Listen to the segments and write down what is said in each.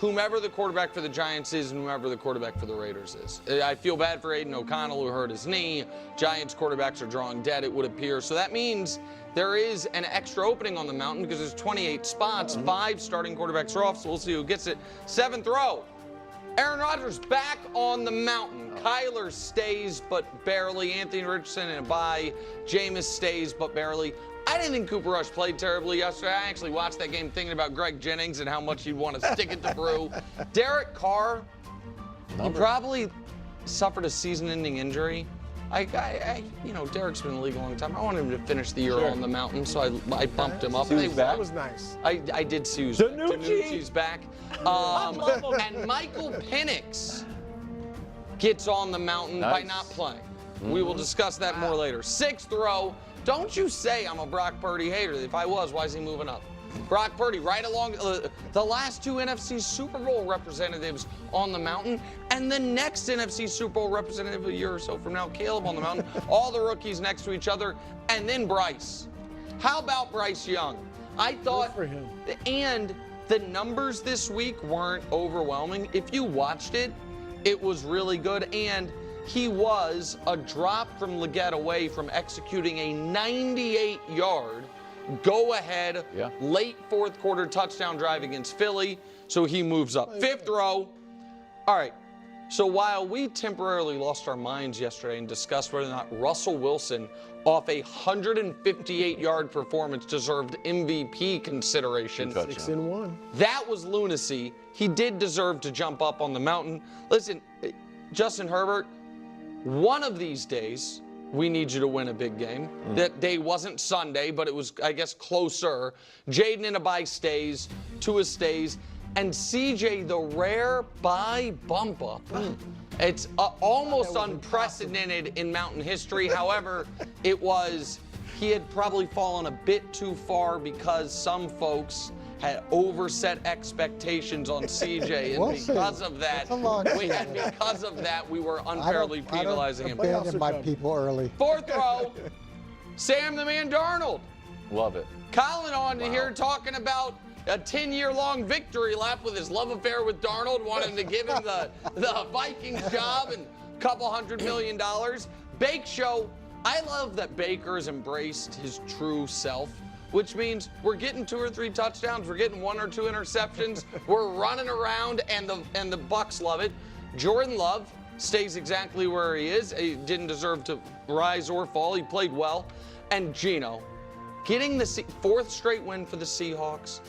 whomever the quarterback for the Giants is and whomever the quarterback for the Raiders is. I feel bad for Aiden O'Connell, who hurt his knee. Giants quarterbacks are drawing dead, it would appear. So that means there is an extra opening on the mountain because there's 28 spots. 5 starting quarterbacks are off, so we'll see who gets it. 7th row. Aaron Rodgers back on the mountain. Kyler stays, but barely. Anthony Richardson in a bye. Jameis stays, but barely. I didn't think Cooper Rush played terribly yesterday. I actually watched that game thinking about Greg Jennings and how much he'd want to stick it to Brew. Derek Carr, he probably suffered a season-ending injury. Derek's been in the league a long time. I wanted him to finish the year on the mountain, so I bumped him up. That was nice. I did Sue's back. Danucci's back. And Michael Penix gets on the mountain by not playing. We will discuss that more later. 6th row. Don't you say I'm a Brock Purdy hater. If I was, why is he moving up? Brock Purdy right along the last 2 NFC Super Bowl representatives on the mountain, and the next NFC Super Bowl representative a year or so from now, Caleb on the mountain, all the rookies next to each other, and then Bryce. How about Bryce Young? I thought, good for him. And the numbers this week weren't overwhelming. If you watched it, it was really good, and he was a drop from Leggett away from executing a 98-yard go-ahead, late 4th quarter touchdown drive against Philly, so he moves up. 5th row. All right, so while we temporarily lost our minds yesterday and discussed whether or not Russell Wilson, off a 158-yard performance, deserved MVP consideration. 6-1. That was lunacy. He did deserve to jump up on the mountain. Listen, Justin Herbert, one of these days, we need you to win a big game. That day wasn't Sunday, but it was, I guess, closer. Jaden in a bye stays, Tua stays, and CJ, the rare bye bump up. It's almost unprecedented in Mountain history. However, he had probably fallen a bit too far because some folks had overset expectations on CJ, and because of that, we were unfairly penalizing him. I abandoned my people early. 4th row, Sam the Man Darnold. Love it. Colin on here talking about a 10-year-long victory lap with his love affair with Darnold, wanting to give him the Vikings job and a couple $100 million. Bake Show, I love that Baker's embraced his true self, which means we're getting 2 or 3 touchdowns, we're getting 1 or 2 interceptions, we're running around, and the Bucs love it. Jordan Love stays exactly where he is. He didn't deserve to rise or fall. He played well. And Geno, getting the 4th straight win for the Seahawks,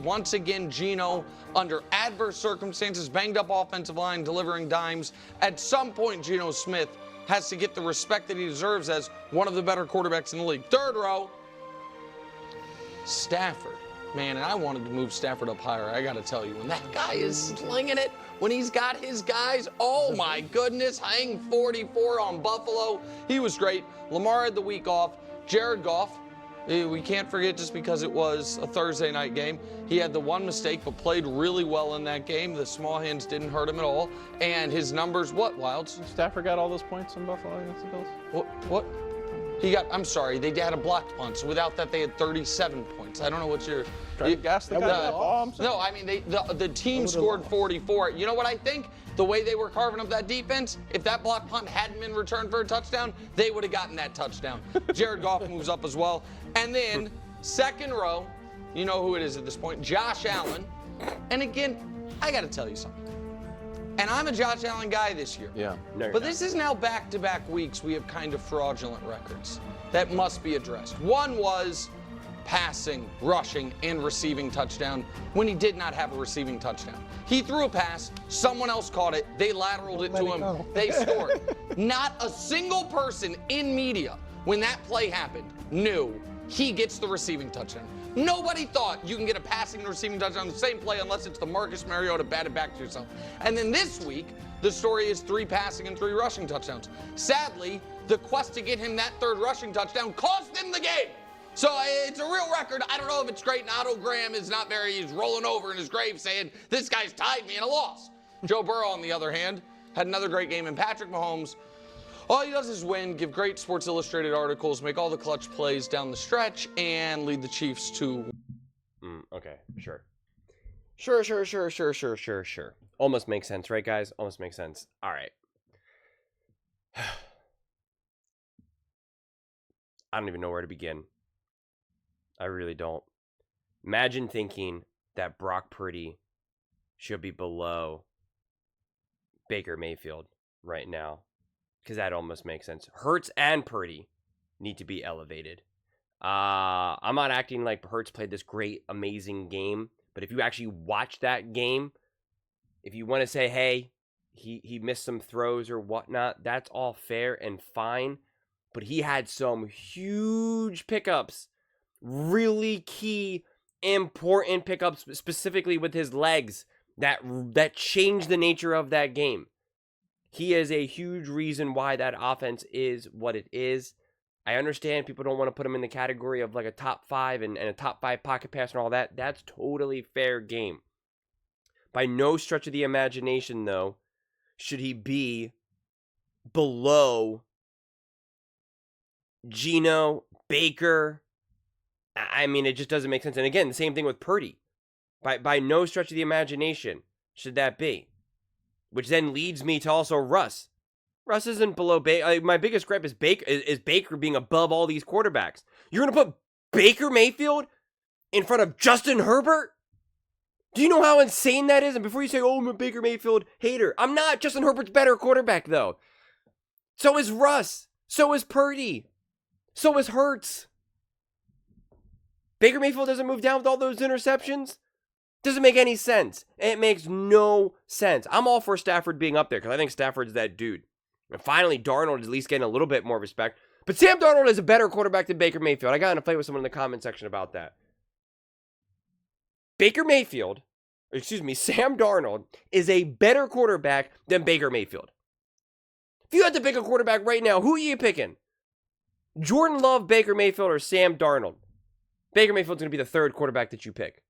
once again, Geno, under adverse circumstances, banged up offensive line, delivering dimes. At some point, Geno Smith has to get the respect that he deserves as one of the better quarterbacks in the league. 3rd row, Stafford. Man, and I wanted to move Stafford up higher. I got to tell you, when that guy is slinging it, when he's got his guys, oh my goodness, hang 44 on Buffalo. He was great. Lamar had the week off. Jared Goff, we can't forget, just because it was a Thursday night game, he had the one mistake but played really well in that game. The small hands didn't hurt him at all. And his numbers, what, Wilds? Stafford got all those points in Buffalo against the Bills? What? I'm sorry, they had a blocked punt. So without that, they had 37 points. I don't know what you're... Gas the guy. No, I mean, the team scored 44. You know what I think? The way they were carving up that defense, if that blocked punt hadn't been returned for a touchdown, they would have gotten that touchdown. Jared Goff moves up as well. And then, 2nd row, you know who it is at this point, Josh Allen. And again, I got to tell you something. And I'm a Josh Allen guy this year. Yeah. But this is now back-to-back weeks we have kind of fraudulent records that must be addressed. One was passing, rushing, and receiving touchdown when he did not have a receiving touchdown. He threw a pass, someone else caught it, they lateraled it to him, they scored. Not a single person in media, when that play happened, knew he gets the receiving touchdown. Nobody thought you can get a passing and receiving touchdown on the same play unless it's the Marcus Mariota batted back to yourself. And then this week, the story is 3 passing and 3 rushing touchdowns. Sadly, the quest to get him that 3rd rushing touchdown cost him the game. So it's a real record. I don't know if it's great, and Otto Graham is not very, he's rolling over in his grave saying, this guy's tied me in a loss. Joe Burrow, on the other hand, had another great game, and Patrick Mahomes, all he does is win, give great Sports Illustrated articles, make all the clutch plays down the stretch, and lead the Chiefs to... Okay, sure. Sure. Almost makes sense, right, guys? Almost makes sense. All right. I don't even know where to begin. I really don't. Imagine thinking that Brock Purdy should be below Baker Mayfield right now, because that almost makes sense. Hurts and Purdy need to be elevated. I'm not acting like Hurts played this great, amazing game, but if you actually watch that game, if you want to say, hey, he missed some throws or whatnot, that's all fair and fine. But he had some huge pickups, really key, important pickups, specifically with his legs, that changed the nature of that game. He is a huge reason why that offense is what it is. I understand people don't want to put him in the category of like a top 5 and a top 5 pocket passer and all that. That's totally fair game. By no stretch of the imagination, though, should he be below Geno, Baker. I mean, it just doesn't make sense. And again, the same thing with Purdy. By no stretch of the imagination should that be. Which then leads me to also Russ. Russ isn't below Baker. My biggest gripe is Baker being above all these quarterbacks. You're going to put Baker Mayfield in front of Justin Herbert? Do you know how insane that is? And before you say, oh, I'm a Baker Mayfield hater, I'm not. Justin Herbert's better quarterback, though. So is Russ. So is Purdy. So is Hurts. Baker Mayfield doesn't move down with all those interceptions? Doesn't make any sense. It makes no sense. I'm all for Stafford being up there because I think Stafford's that dude. And finally, Darnold is at least getting a little bit more respect. But Sam Darnold is a better quarterback than Baker Mayfield. I got in a fight with someone in the comment section about that. Sam Darnold is a better quarterback than Baker Mayfield. If you had to pick a quarterback right now, who are you picking? Jordan Love, Baker Mayfield, or Sam Darnold? Baker Mayfield's going to be the third quarterback that you pick.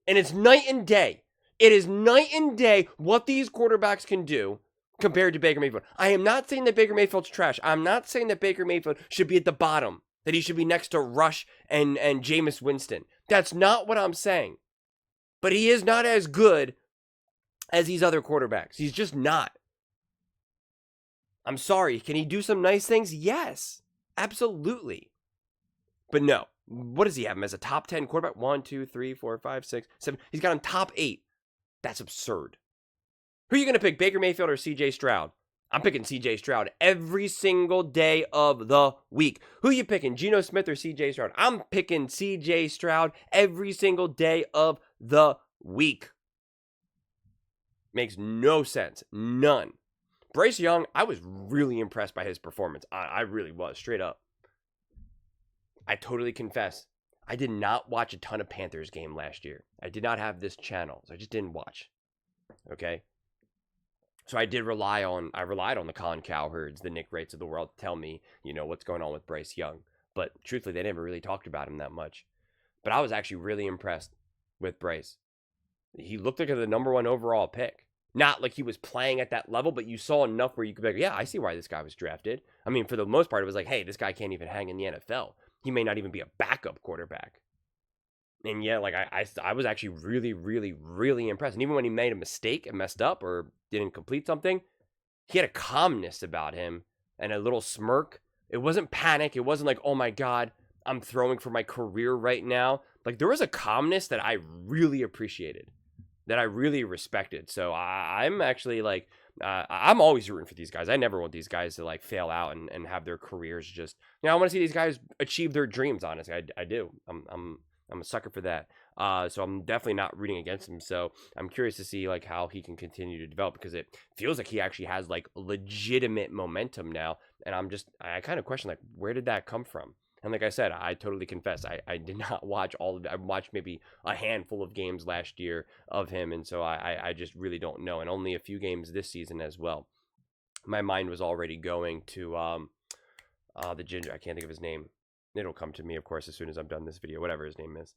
And it's night and day. It is night and day what these quarterbacks can do compared to Baker Mayfield. I am not saying that Baker Mayfield's trash. I'm not saying that Baker Mayfield should be at the bottom, that he should be next to Rush and Jameis Winston. That's not what I'm saying. But he is not as good as these other quarterbacks. He's just not. I'm sorry. Can he do some nice things? Yes, absolutely. But no. What does he have him as a top 10 quarterback? 1, 2, 3, 4, 5, 6, 7. He's got him top 8. That's absurd. Who are you going to pick, Baker Mayfield or CJ Stroud? I'm picking CJ Stroud every single day of the week. Who are you picking, Geno Smith or CJ Stroud? I'm picking CJ Stroud every single day of the week. Makes no sense. None. Bryce Young, I was really impressed by his performance. I really was, straight up. I totally confess, I did not watch a ton of Panthers game last year. I did not have this channel, so I just didn't watch. Okay? So I relied on the Colin Cowherds, the Nick Wrights of the world to tell me, what's going on with Bryce Young. But truthfully, they never really talked about him that much. But I was actually really impressed with Bryce. He looked like the number 1 overall pick. Not like he was playing at that level, but you saw enough where you could be like, yeah, I see why this guy was drafted. I mean, for the most part, it was like, hey, this guy can't even hang in the NFL. He may not even be a backup quarterback. And yeah, like I was actually really, really, really impressed. And even when he made a mistake and messed up or didn't complete something, he had a calmness about him and a little smirk. It wasn't panic. It wasn't like, oh my God, I'm throwing for my career right now. Like there was a calmness that I really appreciated, that I really respected. So I'm actually like, I'm always rooting for these guys. I never want these guys to like fail out and have their careers just, I want to see these guys achieve their dreams. Honestly, I do. I'm a sucker for that. So I'm definitely not rooting against him. So I'm curious to see like how he can continue to develop, because it feels like he actually has like legitimate momentum now. And I kind of question like, where did that come from? And like I said, I totally confess, I did not watch all of it. I watched maybe a handful of games last year of him. And so I just really don't know. And only a few games this season as well. My mind was already going to the ginger. I can't think of his name. It'll come to me, of course, as soon as I'm done this video, whatever his name is.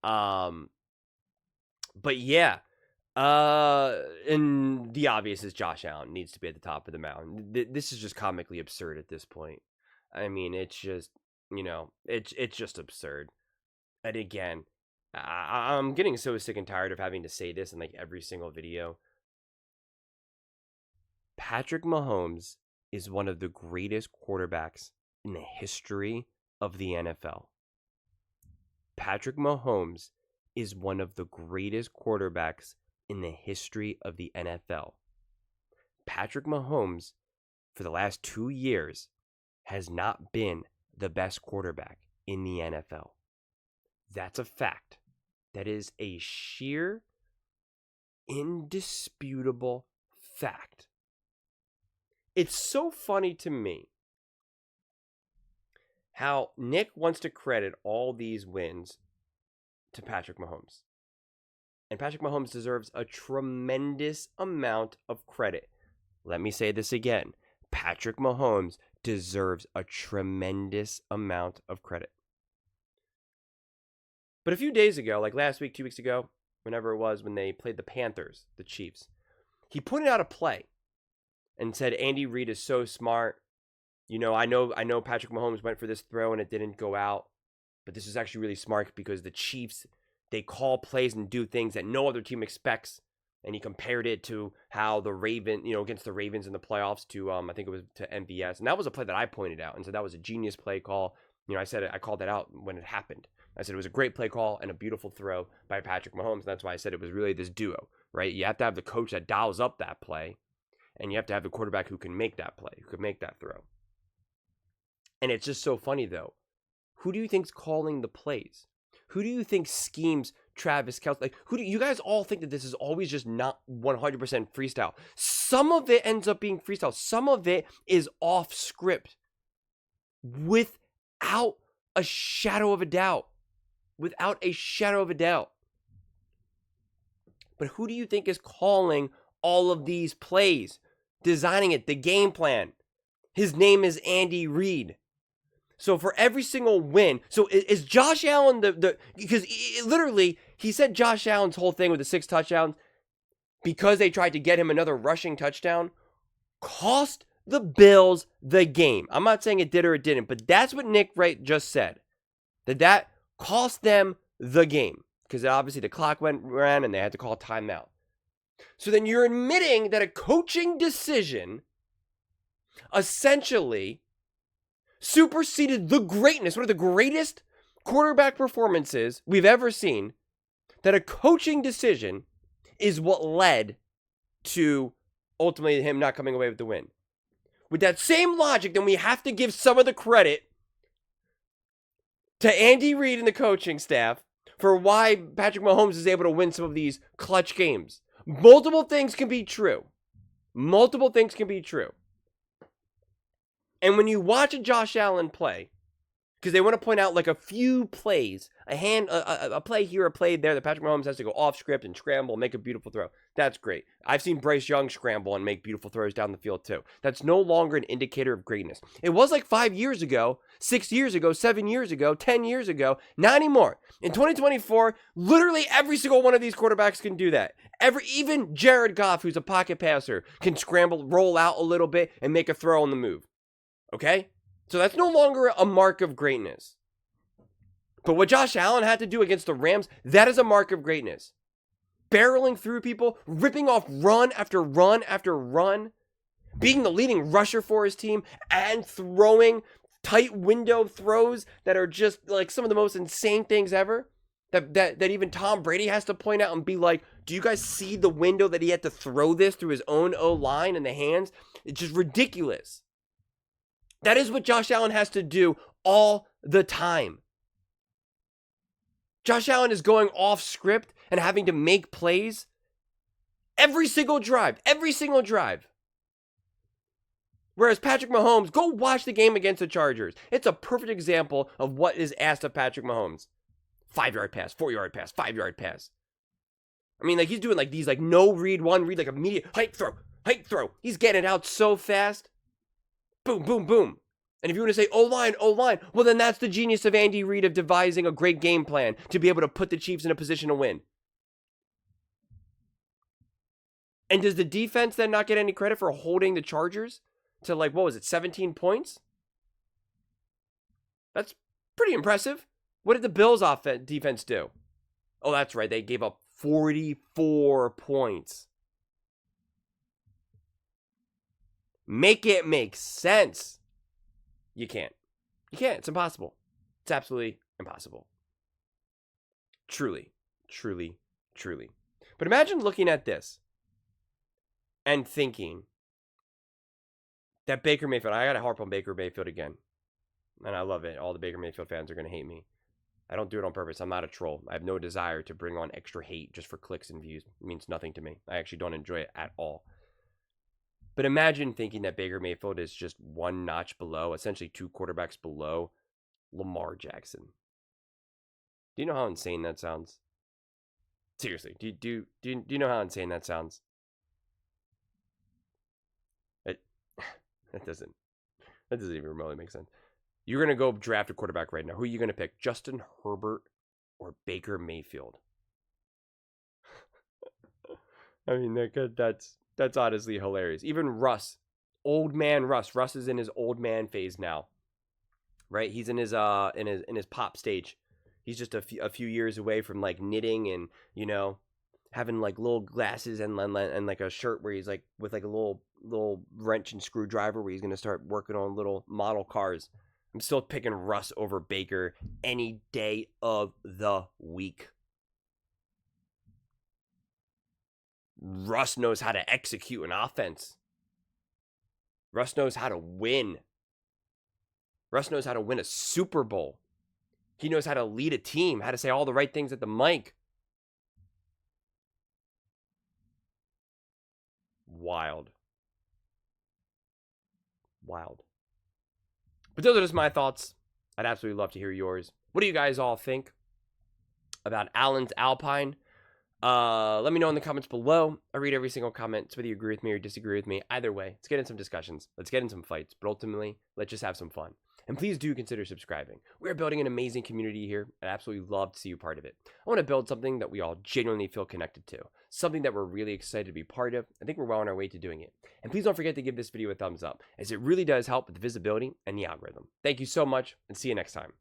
But yeah. And the obvious is Josh Allen needs to be at the top of the mountain. This is just comically absurd at this point. I mean, it's just, it's just absurd. And again, I'm getting so sick and tired of having to say this in like every single video. Patrick Mahomes is one of the greatest quarterbacks in the history of the NFL. Patrick Mahomes is one of the greatest quarterbacks in the history of the NFL. Patrick Mahomes, for the last 2 years, has not been the best quarterback in the NFL. That's a fact. That is a sheer, indisputable fact. It's so funny to me how Nick wants to credit all these wins to Patrick Mahomes. And Patrick Mahomes deserves a tremendous amount of credit. Let me say this again. Patrick Mahomes deserves a tremendous amount of credit. But a few days ago, like last week, 2 weeks ago, whenever it was, when they played the Panthers, the Chiefs, he pointed out a play and said, Andy Reid is so smart. You know, I know Patrick Mahomes went for this throw and it didn't go out, but this is actually really smart because the Chiefs, they call plays and do things that no other team expects. And he compared it to how the against the Ravens in the playoffs to, I think it was to MVS. And that was a play that I pointed out and said that was a genius play call. You know, I called that out when it happened. I said it was a great play call and a beautiful throw by Patrick Mahomes. And that's why I said it was really this duo, right? You have to have the coach that dials up that play, and you have to have the quarterback who can make that play, who can make that throw. And it's just so funny, though. Who do you think's calling the plays? Who do you think schemes Travis Kelce? Like, who do you guys all think that this is always just not 100% freestyle? Some of it ends up being freestyle. Some of it is off script, without a shadow of a doubt. Without a shadow of a doubt. But who do you think is calling all of these plays, designing it, the game plan? His name is Andy Reid. So for every single win, so is Josh Allen because literally he said Josh Allen's whole thing with the 6 touchdowns because they tried to get him another rushing touchdown cost the Bills the game. I'm not saying it did or it didn't, but that's what Nick Wright just said. That cost them the game because obviously the clock ran and they had to call timeout. So then you're admitting that a coaching decision essentially superseded the greatness, one of the greatest quarterback performances we've ever seen, that a coaching decision is what led to ultimately him not coming away with the win. With that same logic, then we have to give some of the credit to Andy Reid and the coaching staff for why Patrick Mahomes is able to win some of these clutch games. Multiple things can be true. Multiple things can be true. And when you watch a Josh Allen play, because they want to point out like a few plays, a play here, a play there that Patrick Mahomes has to go off script and scramble and make a beautiful throw. That's great. I've seen Bryce Young scramble and make beautiful throws down the field too. That's no longer an indicator of greatness. It was like 5 years ago, 6 years ago, 7 years ago, 10 years ago. Not anymore. In 2024, literally every single one of these quarterbacks can do that. Even Jared Goff, who's a pocket passer, can scramble, roll out a little bit, and make a throw on the move. Okay? So that's no longer a mark of greatness. But what Josh Allen had to do against the Rams, that is a mark of greatness. Barreling through people, ripping off run after run after run, being the leading rusher for his team, and throwing tight window throws that are just like some of the most insane things ever. That even Tom Brady has to point out and be like, do you guys see the window that he had to throw this through his own O-line and the hands? It's just ridiculous. That is what Josh Allen has to do all the time. Josh Allen is going off script and having to make plays every single drive. Whereas Patrick Mahomes, go watch the game against the Chargers. It's a perfect example of what is asked of Patrick Mahomes. 5-yard pass, 4-yard pass, 5-yard pass. I mean, like he's doing like these like no read, one read, like immediate height throw. He's getting it out so fast. Boom, boom, boom. And if you want to say O-line, well, then that's the genius of Andy Reid of devising a great game plan to be able to put the Chiefs in a position to win. And does the defense then not get any credit for holding the Chargers to 17 points? That's pretty impressive. What did the Bills defense do? Oh, that's right. They gave up 44 points. Make it make sense. You can't. You can't. It's impossible. It's absolutely impossible. Truly, truly, truly. But imagine looking at this and thinking that Baker Mayfield, I got to harp on Baker Mayfield again. And I love it. All the Baker Mayfield fans are going to hate me. I don't do it on purpose. I'm not a troll. I have no desire to bring on extra hate just for clicks and views. It means nothing to me. I actually don't enjoy it at all. But imagine thinking that Baker Mayfield is just one notch below, essentially 2 quarterbacks below Lamar Jackson. Do you know how insane that sounds? Seriously, do you know how insane that sounds? That doesn't even remotely make sense. You're going to go draft a quarterback right now. Who are you going to pick? Justin Herbert or Baker Mayfield? I mean, that's honestly hilarious. Even Russ, old man Russ. Russ is in his old man phase now, right? He's in his pop stage. He's just a few years away from like knitting and, you know, having like little glasses and like a shirt where he's like with like a little wrench and screwdriver where he's going to start working on little model cars. I'm still picking Russ over Baker any day of the week. Russ knows how to execute an offense. Russ knows how to win. Russ knows how to win a Super Bowl. He knows how to lead a team, how to say all the right things at the mic. Wild. But those are just my thoughts. I'd absolutely love to hear yours. What do you guys all think about Allen's Alpine? Let me know in the comments below. I read every single comment. It's whether you agree with me or disagree with me. Either way, let's get in some discussions. Let's get in some fights. But ultimately, let's just have some fun. And please do consider subscribing. We're building an amazing community here. I'd absolutely love to see you part of it. I want to build something that we all genuinely feel connected to. Something that we're really excited to be part of. I think we're well on our way to doing it. And please don't forget to give this video a thumbs up, as it really does help with the visibility and the algorithm. Thank you so much, and see you next time.